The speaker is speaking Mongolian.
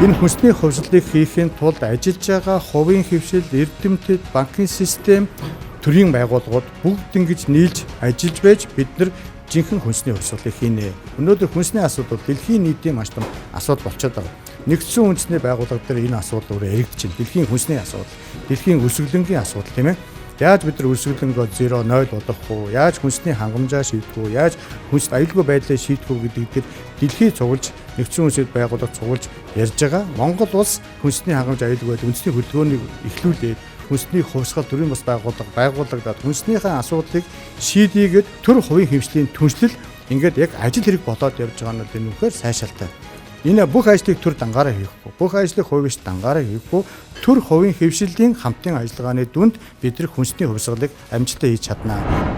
Энэ хүнсний хувьсгалыг хийхин тулд ажиллаж байгаа хувийн хэвшил, эрдэмтэд, банкны систем, төрийн байгууллагууд бүгд ингэж нийлж ажиллаж байж бид нар жинхэнэ хүнсний хувьсгалыг хийнэ. Өнөөдөр хүнсний асуудал дэлхийн нийтийн маш том асуудал болчиход байгаа. Нэгдсэн үндэсний байгууллага дээр энэ асуудал өөрөө яригдж байна. Дэлхийн хүнсний асуудал, дэлхийн өсвөлөнгийн асуудал тийм ээ. Яаж бид нар өсвөлөнгөө 0 болгох вэ? Яаж хүнсний хангамжаа шийдэх вэ? Яаж хүнс аюулгүй байдлыг шийдэх вэ гэдэг дээр дэлхий цуглаж, нэгдсэн үндэсний байгууллага цуглаж ярьж байгаа. Монгол улс хүнсний хангамж аюулгүй байдал үндэсний хөдөлгөөнийг эхлүүлээд хүнсний хувьсгал төрийн бас байгууллагадад хүнснийхээ асуудлыг шийдийгээд төр хувийн хэмжлийн түншлэл ингээд яг ажил хэрэг болоод явж байгаа нь энэ үнэхээр сайшаалтай. Энэ бүх ажлыг төр дангаараа хийхгүй, бүх ажлыг хувьш дангаараа хийхгүй, төр хувийн хэмжлийн хамтын ажиллагааны дүнд бид нар хүнсний хувьсгалыг амжилттай хийж чаднаа.